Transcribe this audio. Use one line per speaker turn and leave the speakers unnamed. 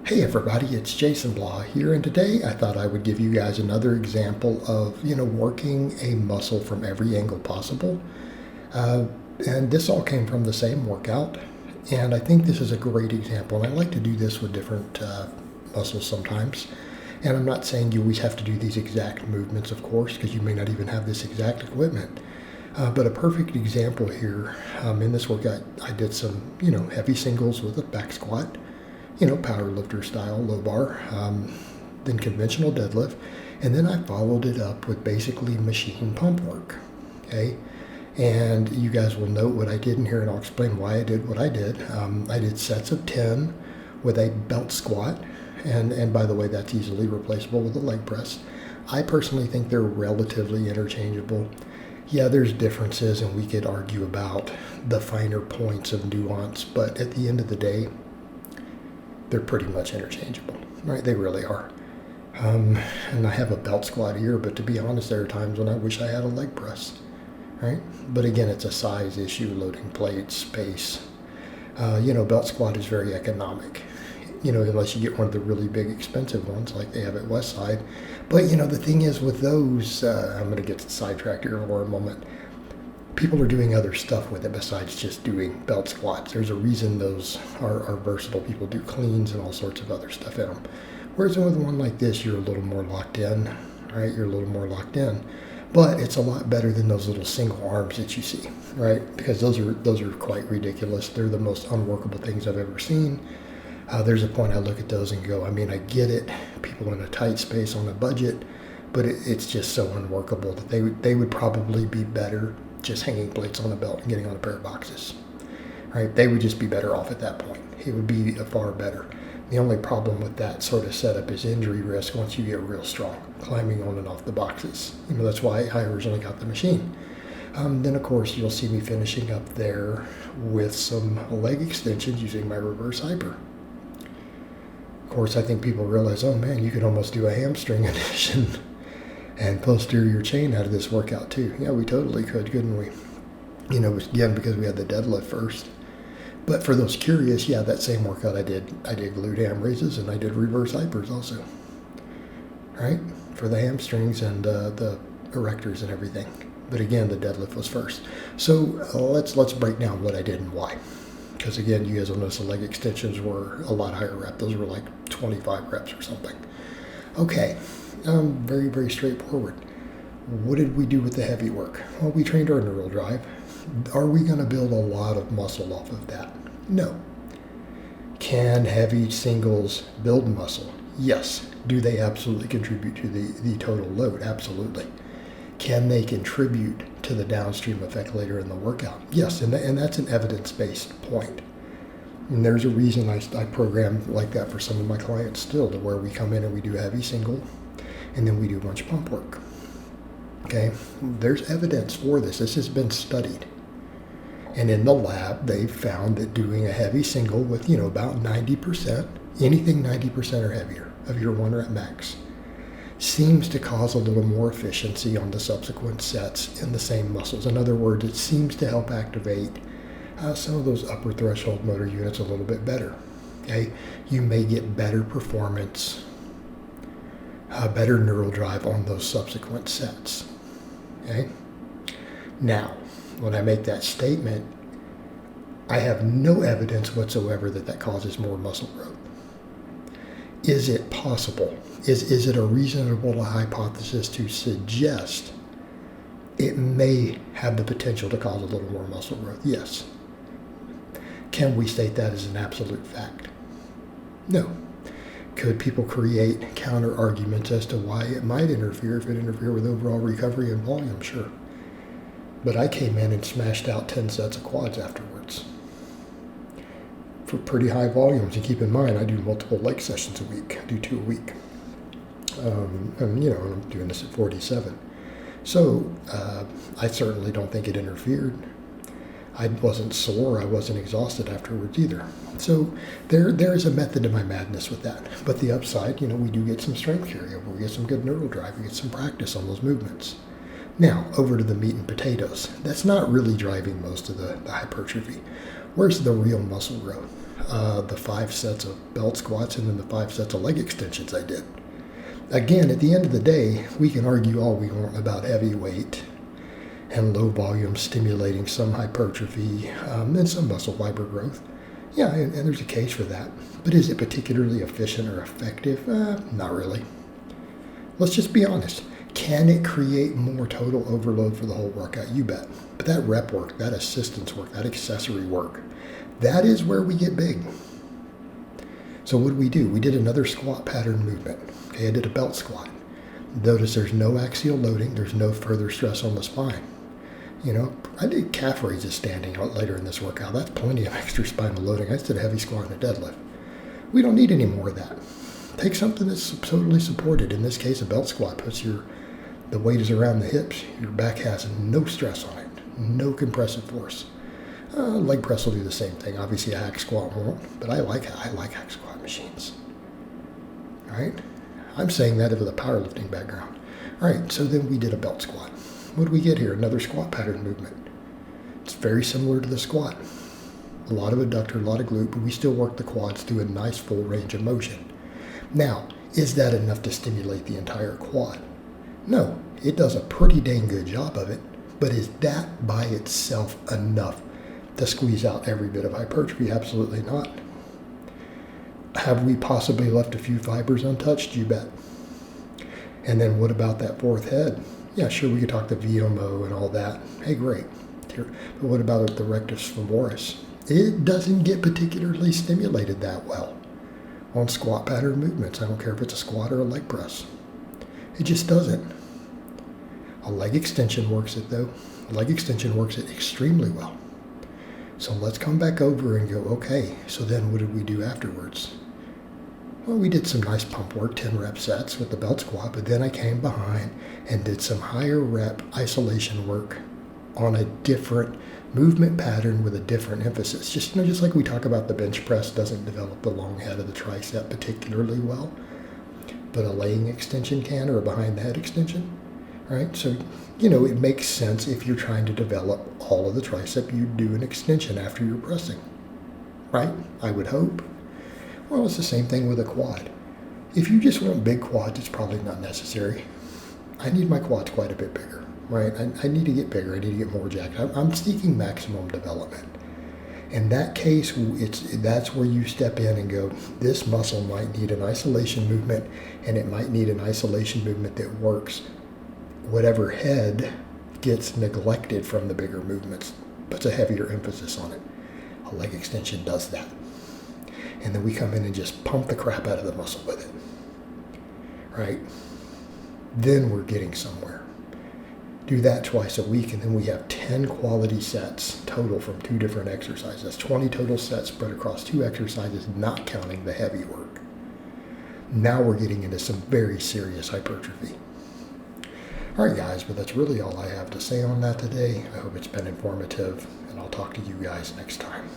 Hey everybody, it's Jason Blaha here, and today I thought I would give you guys another example of, working a muscle from every angle possible. And this all came from the same workout, and I think this is a great example, and I like to do this with different muscles sometimes. And I'm not saying you always have to do these exact movements, of course, because you may not even have this exact equipment. But a perfect example here, in this workout, I did some, heavy singles with a back squat, power lifter style, low bar, then conventional deadlift. And then I followed it up with basically machine pump work, okay? And you guys will note what I did in here, and I'll explain why I did what I did. I did sets of 10 with a belt squat. And by the way, that's easily replaceable with a leg press. I personally think they're relatively interchangeable. Yeah, there's differences, and we could argue about the finer points of nuance, but at the end of the day, they're pretty much interchangeable, right? They really are. And I have a belt squat here, but to be honest, there are times when I wish I had a leg press, right? But again, it's a size issue, loading plates, space. Belt squat is very economic, unless you get one of the really big expensive ones like they have at Westside. But, the thing is with those, I'm going to get sidetracked here for a moment. People are doing other stuff with it besides just doing belt squats. There's a reason those are versatile. People do cleans and all sorts of other stuff in them. Whereas with one like this, you're a little more locked in, right? You're a little more locked in. But it's a lot better than those little single arms that you see, right? Because those are quite ridiculous. They're the most unworkable things I've ever seen. There's a point I look at those and go, I get it. People in a tight space on a budget, but it's just so unworkable that they would probably be better just hanging plates on a belt and getting on a pair of boxes, right? They would just be better off at that point. It would be far better. The only problem with that sort of setup is injury risk once you get real strong, climbing on and off the boxes. That's why I originally got the machine. Then, of course, you'll see me finishing up there with some leg extensions using my reverse hyper. Of course, I think people realize, oh man, you could almost do a hamstring addition and posterior chain out of this workout too. Yeah, we totally could, couldn't we? Again, because we had the deadlift first. But for those curious, yeah, that same workout I did glute ham raises, and I did reverse hypers also, right? For the hamstrings and the erectors and everything. But again, the deadlift was first. So let's break down what I did and why. Because again, you guys will notice the leg extensions were a lot higher rep. Those were like 25 reps or something. Okay, very, very straightforward. What did we do with the heavy work? Well, we trained our neural drive. Are we going to build a lot of muscle off of that? No. Can heavy singles build muscle? Yes. Do they absolutely contribute to the total load? Absolutely. Can they contribute to the downstream effect later in the workout? Yes, and that's an evidence-based point. And there's a reason I program like that for some of my clients still, to where we come in and we do heavy single, and then we do a bunch of pump work. Okay, there's evidence for this. This has been studied. And in the lab, they've found that doing a heavy single with, about 90%, anything 90% or heavier of your 1 rep max, seems to cause a little more efficiency on the subsequent sets in the same muscles. In other words, it seems to help activate some of those upper threshold motor units a little bit better. Okay, you may get better performance, better neural drive on those subsequent sets. Okay, now when I make that statement, I have no evidence whatsoever that causes more muscle growth. Is it possible? Is it a reasonable hypothesis to suggest it may have the potential to cause a little more muscle growth? Yes. Can we state that as an absolute fact? No. Could people create counter arguments as to why it might interfere if it interfered with overall recovery and volume? Sure. But I came in and smashed out 10 sets of quads afterwards for pretty high volumes. And keep in mind, I do multiple leg sessions a week. I do 2 a week. And I'm doing this at 47. So I certainly don't think it interfered. I wasn't sore. I wasn't exhausted afterwards either. So there is a method to my madness with that. But the upside, we do get some strength carryover. We get some good neural drive. We get some practice on those movements. Now, over to the meat and potatoes. That's not really driving most of the hypertrophy. Where's the real muscle growth? the 5 sets of belt squats and then the 5 sets of leg extensions I did. Again, at the end of the day, we can argue all we want about heavy weight and low volume stimulating some hypertrophy and some muscle fiber growth. Yeah, and there's a case for that. But is it particularly efficient or effective? Not really. Let's just be honest. Can it create more total overload for the whole workout? You bet. But that rep work, that assistance work, that accessory work, that is where we get big. So what do? We did another squat pattern movement. Okay, I did a belt squat. Notice there's no axial loading. There's no further stress on the spine. You know, I did calf raises standing later in this workout. That's plenty of extra spinal loading. I just did a heavy squat and a deadlift. We don't need any more of that. Take something that's totally supported. In this case, a belt squat puts the weight is around the hips. Your back has no stress on it, no compressive force. Leg press will do the same thing. Obviously, a hack squat won't, but I like hack squat machines. All right? I'm saying that with a powerlifting background. All right, so then we did a belt squat. What do we get here? Another squat pattern movement. It's very similar to the squat. A lot of adductor, a lot of glute, but we still work the quads through a nice full range of motion. Now, is that enough to stimulate the entire quad? No, it does a pretty dang good job of it, but is that by itself enough to squeeze out every bit of hypertrophy? Absolutely not. Have we possibly left a few fibers untouched? You bet. And then what about that fourth head? Yeah, sure, we could talk the VMO and all that. Hey, great. But what about the rectus femoris? It doesn't get particularly stimulated that well on squat pattern movements. I don't care if it's a squat or a leg press. It just doesn't. A leg extension works it though. A leg extension works it extremely well. So let's come back over and go, okay, so then what did we do afterwards? Well, we did some nice pump work, 10 rep sets with the belt squat, but then I came behind and did some higher rep isolation work on a different movement pattern with a different emphasis. Just like we talk about the bench press doesn't develop the long head of the tricep particularly well, but a laying extension can, or a behind the head extension, right? So, it makes sense if you're trying to develop all of the tricep, you do an extension after you're pressing, right? I would hope. Well, it's the same thing with a quad. If you just want big quads, it's probably not necessary. I need my quads quite a bit bigger, right? I need to get bigger. I need to get more jacked. I'm seeking maximum development. In that case, that's where you step in and go, this muscle might need an isolation movement, and it might need an isolation movement that works whatever head gets neglected from the bigger movements, puts a heavier emphasis on it. A leg extension does that. And then we come in and just pump the crap out of the muscle with it, right? Then we're getting somewhere. Do that twice a week, and then we have 10 quality sets total from 2 different exercises. That's 20 total sets spread across 2 exercises, not counting the heavy work. Now we're getting into some very serious hypertrophy. All right, guys, but that's really all I have to say on that today. I hope it's been informative, and I'll talk to you guys next time.